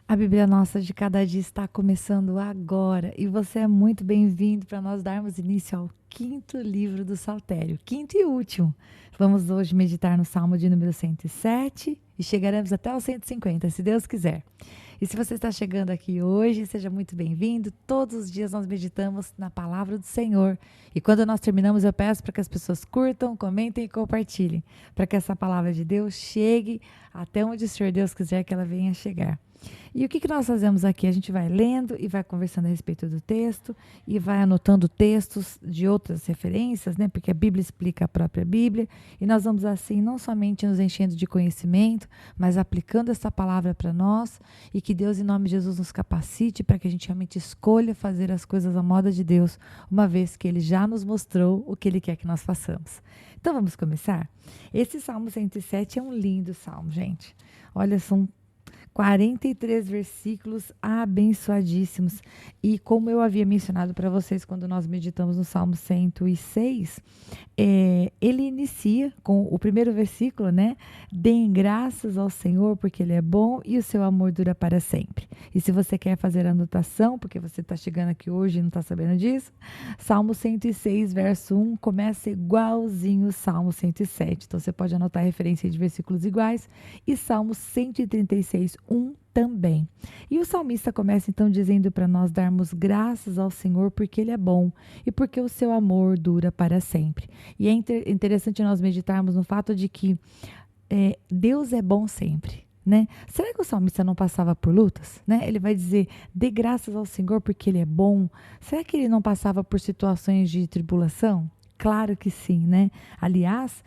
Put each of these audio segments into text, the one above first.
A Bíblia Nossa de Cada Dia está começando agora e você é muito bem-vindo para nós darmos início ao quinto livro do Saltério, quinto e último. Vamos hoje meditar no Salmo de número 107 e chegaremos até o 150, se Deus quiser. E se você está chegando aqui hoje, seja muito bem-vindo. Todos os dias nós meditamos na palavra do Senhor. E quando nós terminamos, eu peço para que as pessoas curtam, comentem e compartilhem, para que essa palavra de Deus chegue até onde o Senhor Deus quiser que ela venha chegar. E o que nós fazemos aqui? A gente vai lendo e vai conversando a respeito do texto e vai anotando textos de outras referências, né? Porque a Bíblia explica a própria Bíblia. E nós vamos assim, não somente nos enchendo de conhecimento, mas aplicando essa palavra para nós e que Deus, em nome de Jesus, nos capacite para que a gente realmente escolha fazer as coisas à moda de Deus, uma vez que Ele já nos mostrou o que Ele quer que nós façamos. Então vamos começar? Esse Salmo 107 é um lindo salmo, gente. Olha, são 43 versículos abençoadíssimos. E como eu havia mencionado para vocês quando nós meditamos no Salmo 106, ele inicia com o primeiro versículo, né? Deem graças ao Senhor porque Ele é bom e o seu amor dura para sempre. E se você quer fazer a anotação, porque você está chegando aqui hoje e não está sabendo disso, Salmo 106, verso 1, começa igualzinho o Salmo 107. Então você pode anotar a referência de versículos iguais. E Salmo 136, 1 também. E o salmista começa então dizendo para nós darmos graças ao Senhor porque Ele é bom e porque o seu amor dura para sempre. E é interessante nós meditarmos no fato de que Deus é bom sempre. Né? Será que o salmista não passava por lutas? Né? Ele vai dizer, dê graças ao Senhor porque Ele é bom. Será que ele não passava por situações de tribulação? Claro que sim, né? Aliás,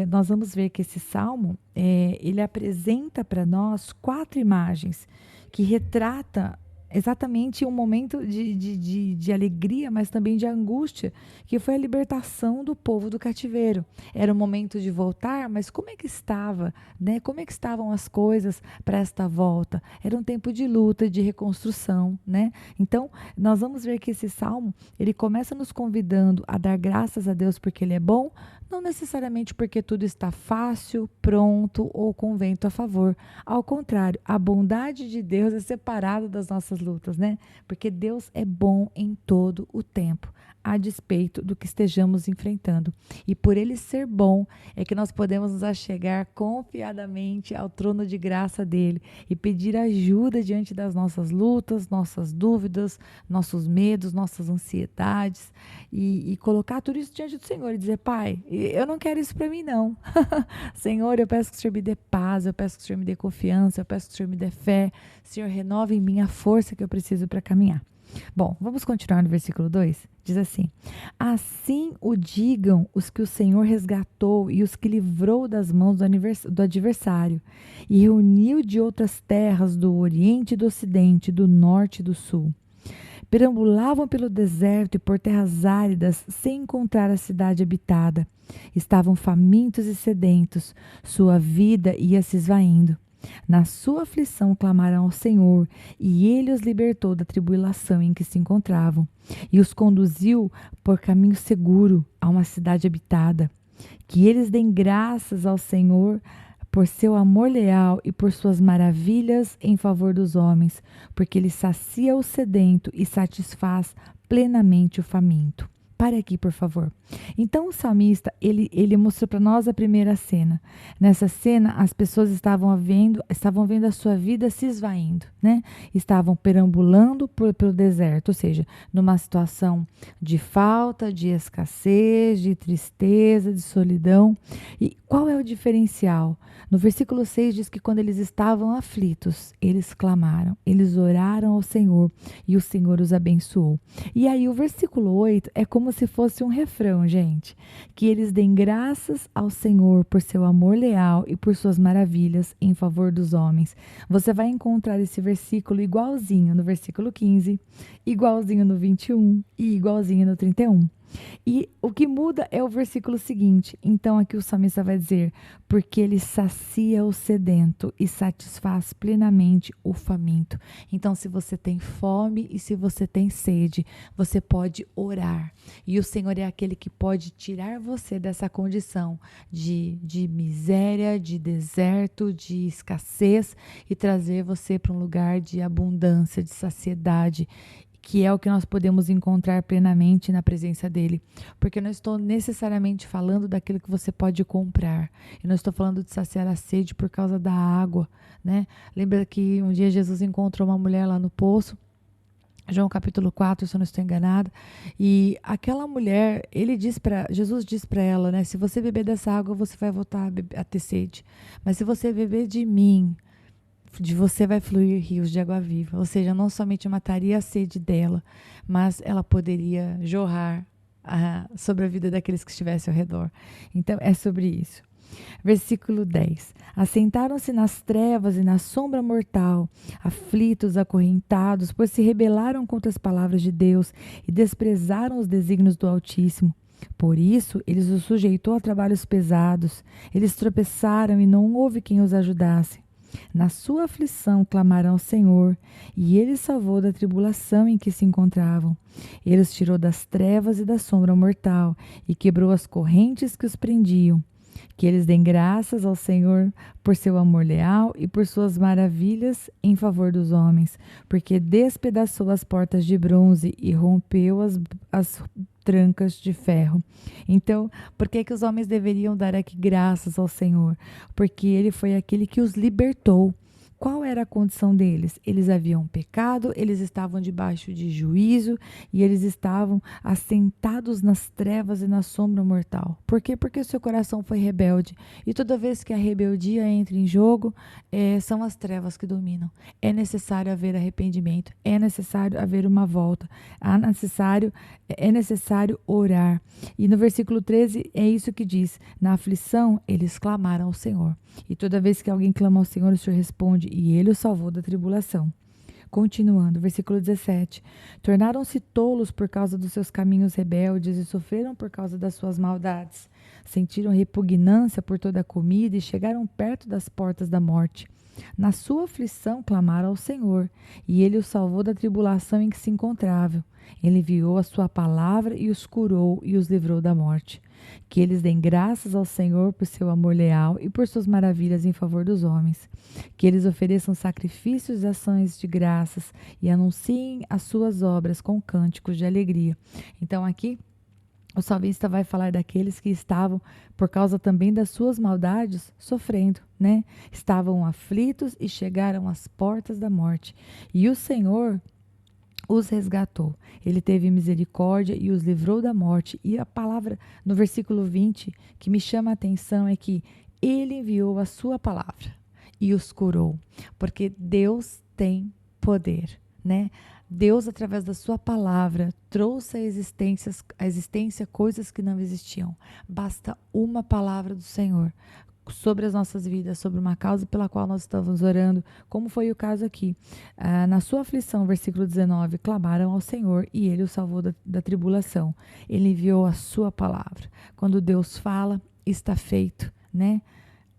nós vamos ver que esse salmo, ele apresenta para nós 4 imagens que retrata exatamente um momento de alegria, mas também de angústia, que foi a libertação do povo do cativeiro. Era o momento de voltar, mas como é que estava, né? Como é que estavam as coisas para esta volta? Era um tempo de luta, de reconstrução, né? Então, nós vamos ver que esse salmo, ele começa nos convidando a dar graças a Deus porque Ele é bom, não necessariamente porque tudo está fácil, pronto ou com vento a favor. Ao contrário, a bondade de Deus é separada das nossas lutas, né? Porque Deus é bom em todo o tempo, a despeito do que estejamos enfrentando. E por Ele ser bom, é que nós podemos nos achegar confiadamente ao trono de graça dEle e pedir ajuda diante das nossas lutas, nossas dúvidas, nossos medos, nossas ansiedades e colocar tudo isso diante do Senhor e dizer, Pai, eu não quero isso para mim não. Senhor, eu peço que o Senhor me dê paz, eu peço que o Senhor me dê confiança, eu peço que o Senhor me dê fé. Senhor, renove em mim a força que eu preciso para caminhar. Bom, vamos continuar no versículo 2. Diz assim, assim o digam os que o Senhor resgatou e os que livrou das mãos do adversário e reuniu de outras terras do oriente e do ocidente, do norte e do sul. Perambulavam pelo deserto e por terras áridas sem encontrar a cidade habitada. Estavam famintos e sedentos, sua vida ia se esvaindo. Na sua aflição clamaram ao Senhor, e Ele os libertou da tribulação em que se encontravam, e os conduziu por caminho seguro a uma cidade habitada. Que eles deem graças ao Senhor por seu amor leal e por suas maravilhas em favor dos homens, porque Ele sacia o sedento e satisfaz plenamente o faminto. Pare aqui, por favor. Então, o salmista, ele mostrou para nós a primeira cena. Nessa cena, as pessoas estavam vendo a sua vida se esvaindo, né? Estavam perambulando pelo deserto, ou seja, numa situação de falta, de escassez, de tristeza, de solidão. E qual é o diferencial? No versículo 6 diz que quando eles estavam aflitos, eles clamaram, eles oraram ao Senhor e o Senhor os abençoou. E aí o versículo 8 é como se fosse um refrão, gente. Que eles deem graças ao Senhor por seu amor leal e por suas maravilhas em favor dos homens. Você vai encontrar esse versículo igualzinho no versículo 15, igualzinho no 21 e igualzinho no 31. E o que muda é o versículo seguinte. Então aqui o salmista vai dizer, porque ele sacia o sedento e satisfaz plenamente o faminto. Então se você tem fome e se você tem sede, você pode orar. E o Senhor é aquele que pode tirar você dessa condição de miséria, de deserto, de escassez e trazer você para um lugar de abundância, de saciedade, que é o que nós podemos encontrar plenamente na presença dele. Porque eu não estou necessariamente falando daquilo que você pode comprar. Eu não estou falando de saciar a sede por causa da água, né? Lembra que um dia Jesus encontrou uma mulher lá no poço, João capítulo 4, se eu não estou enganada, e aquela mulher, Jesus diz para ela, né? Se você beber dessa água, você vai voltar a ter sede. Mas se você beber de mim, de você vai fluir rios de água viva. Ou seja, não somente mataria a sede dela, mas ela poderia jorrar sobre a vida daqueles que estivessem ao redor. Então, é sobre isso. Versículo 10. Assentaram-se nas trevas e na sombra mortal, aflitos, acorrentados, pois se rebelaram contra as palavras de Deus e desprezaram os desígnios do Altíssimo. Por isso, eles os sujeitou a trabalhos pesados. Eles tropeçaram e não houve quem os ajudasse. Na sua aflição clamaram ao Senhor, e ele salvou da tribulação em que se encontravam. Ele os tirou das trevas e da sombra mortal, e quebrou as correntes que os prendiam. Que eles deem graças ao Senhor por seu amor leal e por suas maravilhas em favor dos homens, porque despedaçou as portas de bronze e rompeu as trancas de ferro. Então, por que os homens deveriam dar aqui graças ao Senhor? Porque ele foi aquele que os libertou. Qual era a condição deles? Eles haviam pecado, eles estavam debaixo de juízo e eles estavam assentados nas trevas e na sombra mortal. Por quê? Porque o seu coração foi rebelde. E toda vez que a rebeldia entra em jogo, são as trevas que dominam. É necessário haver arrependimento, é necessário haver uma volta, é necessário orar. E no versículo 13 é isso que diz: na aflição eles clamaram ao Senhor. E toda vez que alguém clama ao Senhor, o Senhor responde, e ele o salvou da tribulação. Continuando, versículo 17. Tornaram-se tolos por causa dos seus caminhos rebeldes e sofreram por causa das suas maldades. Sentiram repugnância por toda a comida e chegaram perto das portas da morte. Na sua aflição clamaram ao Senhor, e ele os salvou da tribulação em que se encontravam. Ele enviou a sua palavra e os curou e os livrou da morte. Que eles deem graças ao Senhor por seu amor leal e por suas maravilhas em favor dos homens. Que eles ofereçam sacrifícios e ações de graças e anunciem as suas obras com cânticos de alegria. Então aqui o salmista vai falar daqueles que estavam, por causa também das suas maldades, sofrendo, né? Estavam aflitos e chegaram às portas da morte. E o Senhor os resgatou. Ele teve misericórdia e os livrou da morte. E a palavra no versículo 20 que me chama a atenção é que ele enviou a sua palavra e os curou. Porque Deus tem poder, né? Deus, através da sua palavra, trouxe à existência coisas que não existiam. Basta uma palavra do Senhor sobre as nossas vidas, sobre uma causa pela qual nós estamos orando, como foi o caso aqui. Na sua aflição, versículo 19, clamaram ao Senhor e ele os salvou da tribulação. Ele enviou a sua palavra. Quando Deus fala, está feito, né?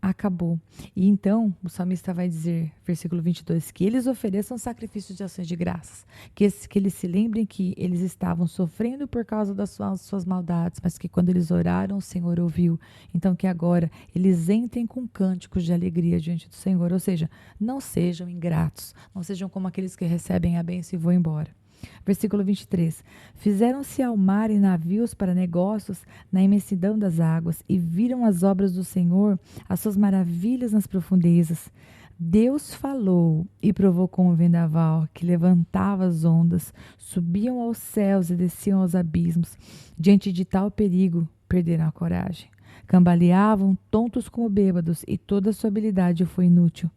Acabou. E então, o salmista vai dizer, versículo 22, que eles ofereçam sacrifícios de ações de graças, que eles se lembrem que eles estavam sofrendo por causa das suas maldades, mas que quando eles oraram, o Senhor ouviu. Então, que agora eles entrem com cânticos de alegria diante do Senhor, ou seja, não sejam ingratos, não sejam como aqueles que recebem a bênção e vão embora. Versículo 23. Fizeram-se ao mar e navios para negócios na imensidão das águas e viram as obras do Senhor, as suas maravilhas nas profundezas. Deus falou e provocou um vendaval que levantava as ondas, subiam aos céus e desciam aos abismos. Diante de tal perigo, perderam a coragem. Cambaleavam, tontos como bêbados, e toda a sua habilidade foi inútil.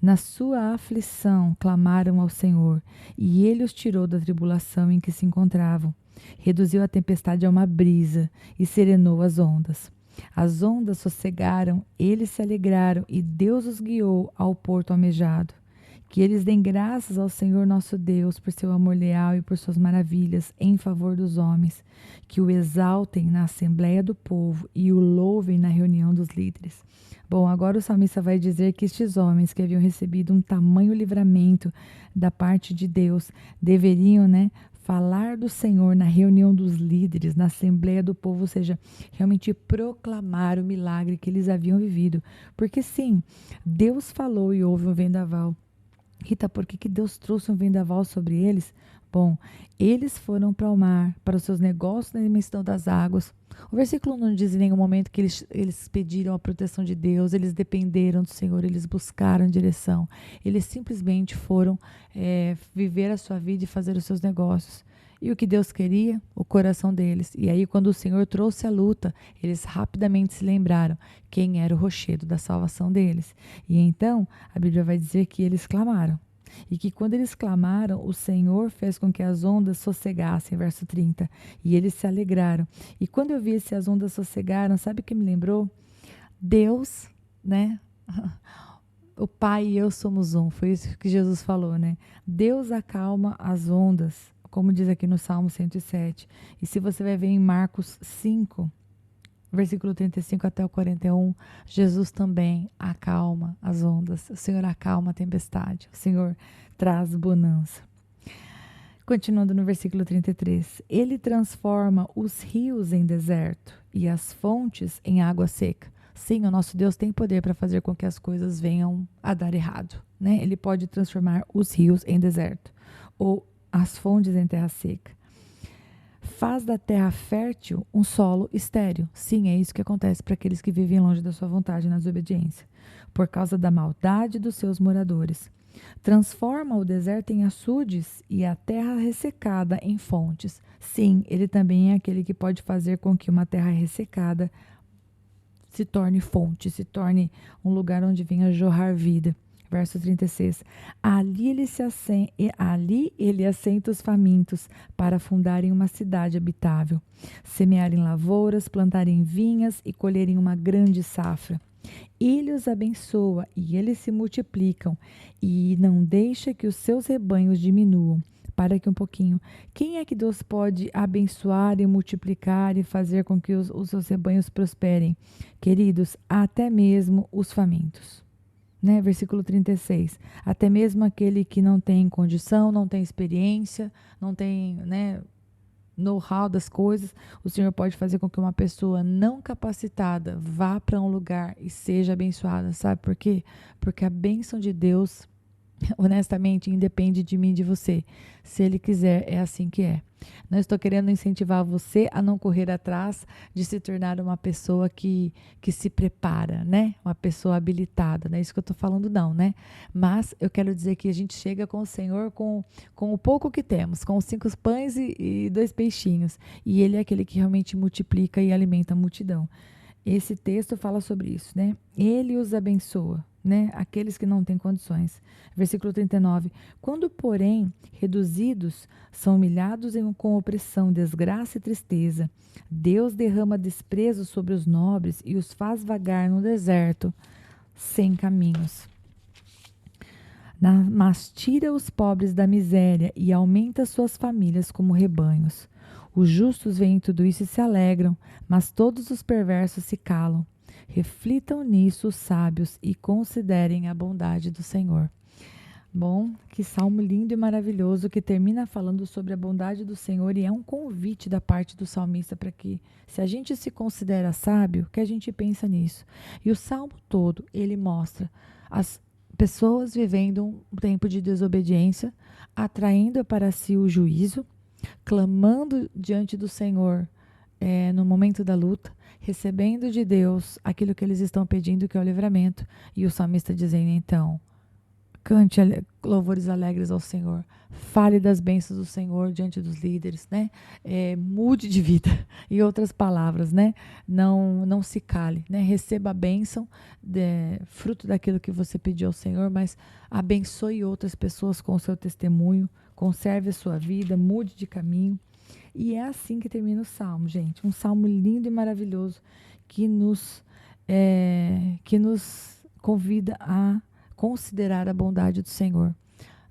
Na sua aflição clamaram ao Senhor, e ele os tirou da tribulação em que se encontravam. Reduziu a tempestade a uma brisa e serenou as ondas. As ondas sossegaram, eles se alegraram, e Deus os guiou ao porto almejado. Que eles deem graças ao Senhor nosso Deus por seu amor leal e por suas maravilhas em favor dos homens. Que o exaltem na assembleia do povo e o louvem na reunião dos líderes. Bom, agora o salmista vai dizer que estes homens que haviam recebido um tamanho livramento da parte de Deus deveriam, falar do Senhor na reunião dos líderes, na assembleia do povo, ou seja, realmente proclamar o milagre que eles haviam vivido. Porque sim, Deus falou e houve um vendaval. Rita, por que Deus trouxe um vendaval sobre eles? Bom, eles foram para o mar, para os seus negócios na imensidão das águas. O versículo não diz em nenhum momento que eles pediram a proteção de Deus, eles dependeram do Senhor, eles buscaram direção. Eles simplesmente foram viver a sua vida e fazer os seus negócios. E o que Deus queria? O coração deles. E aí, quando o Senhor trouxe a luta, eles rapidamente se lembraram quem era o rochedo da salvação deles. E então, a Bíblia vai dizer que eles clamaram. E que quando eles clamaram, o Senhor fez com que as ondas sossegassem, verso 30. E eles se alegraram. E quando eu vi se as ondas sossegaram, sabe o que me lembrou? Deus, o Pai e eu somos um. Foi isso que Jesus falou, Deus acalma as ondas, como diz aqui no Salmo 107. E se você vai ver em Marcos 5, versículo 35 até o 41, Jesus também acalma as ondas. O Senhor acalma a tempestade. O Senhor traz bonança. Continuando no versículo 33. Ele transforma os rios em deserto e as fontes em água seca. Sim, o nosso Deus tem poder para fazer com que as coisas venham a dar errado. Ele pode transformar os rios em deserto ou as fontes em terra seca. Faz da terra fértil um solo estéril. Sim, é isso que acontece para aqueles que vivem longe da sua vontade na desobediência, por causa da maldade dos seus moradores. Transforma o deserto em açudes e a terra ressecada em fontes. Sim, ele também é aquele que pode fazer com que uma terra ressecada se torne fonte, se torne um lugar onde venha jorrar vida. Verso 36. Ali ele assenta os famintos para fundarem uma cidade habitável, semearem lavouras, plantarem vinhas e colherem uma grande safra. Ele os abençoa e eles se multiplicam e não deixa que os seus rebanhos diminuam. Para aqui um pouquinho. Quem é que Deus pode abençoar e multiplicar e fazer com que os seus rebanhos prosperem? Queridos, até mesmo os famintos. Versículo 36. Até mesmo aquele que não tem condição, não tem experiência, não tem know-how das coisas, o Senhor pode fazer com que uma pessoa não capacitada vá para um lugar e seja abençoada. Sabe por quê? Porque a bênção de Deus, honestamente, independe de mim e de você. Se Ele quiser, é assim que é. Não estou querendo incentivar você a não correr atrás de se tornar uma pessoa que se prepara, Uma pessoa habilitada, não é isso que eu estou falando não, Mas eu quero dizer que a gente chega com o Senhor com o pouco que temos, com os 5 pães e 2 peixinhos. E Ele é aquele que realmente multiplica e alimenta a multidão. Esse texto fala sobre isso, Ele os abençoa, aqueles que não têm condições. Versículo 39. Quando, porém, reduzidos, são humilhados com opressão, desgraça e tristeza, Deus derrama desprezo sobre os nobres e os faz vagar no deserto, sem caminhos. Mas tira os pobres da miséria e aumenta suas famílias como rebanhos. Os justos veem tudo isso e se alegram, mas todos os perversos se calam. Reflitam nisso os sábios e considerem a bondade do Senhor. Bom, que salmo lindo e maravilhoso que termina falando sobre a bondade do Senhor e é um convite da parte do salmista para que, se a gente se considera sábio, que a gente pensa nisso. E o salmo todo, ele mostra as pessoas vivendo um tempo de desobediência, atraindo para si o juízo, clamando diante do Senhor no momento da luta, recebendo de Deus aquilo que eles estão pedindo, que é o livramento. E o salmista dizendo, então, cante louvores alegres ao Senhor, fale das bênçãos do Senhor diante dos líderes, mude de vida. Em outras palavras, não se cale, receba a bênção, fruto daquilo que você pediu ao Senhor, mas abençoe outras pessoas com o seu testemunho, conserve a sua vida, mude de caminho. E é assim que termina o salmo, gente. Um salmo lindo e maravilhoso que nos convida a considerar a bondade do Senhor.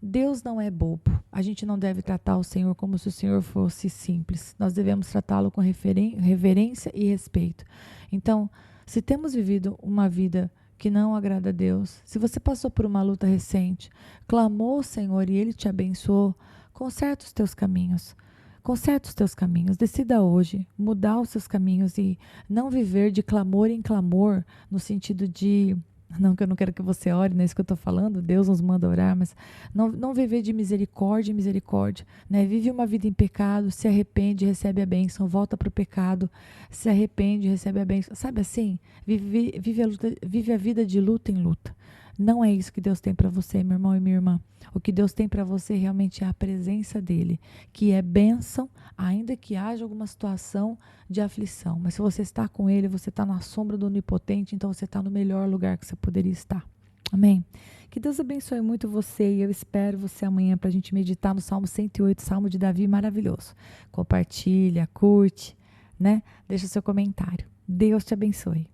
Deus não é bobo. A gente não deve tratar o Senhor como se o Senhor fosse simples. Nós devemos tratá-lo com reverência e respeito. Então, se temos vivido uma vida que não agrada a Deus, se você passou por uma luta recente, clamou ao Senhor e Ele te abençoou, conserta os teus caminhos. Conserta os teus caminhos, decida hoje mudar os seus caminhos e não viver de clamor em clamor, no sentido de, não que eu não quero que você ore, não é isso que eu estou falando, Deus nos manda orar, mas não viver de misericórdia em misericórdia, né? Vive uma vida em pecado, se arrepende, recebe a bênção, volta para o pecado, se arrepende, recebe a bênção, sabe assim? Vive a vida de luta em luta. Não é isso que Deus tem para você, meu irmão e minha irmã. O que Deus tem para você realmente é a presença dele, que é bênção, ainda que haja alguma situação de aflição. Mas se você está com ele, você está na sombra do Onipotente, então você está no melhor lugar que você poderia estar. Amém? Que Deus abençoe muito você e eu espero você amanhã para a gente meditar no Salmo 108, Salmo de Davi maravilhoso. Compartilha, curte, né? Deixa seu comentário. Deus te abençoe.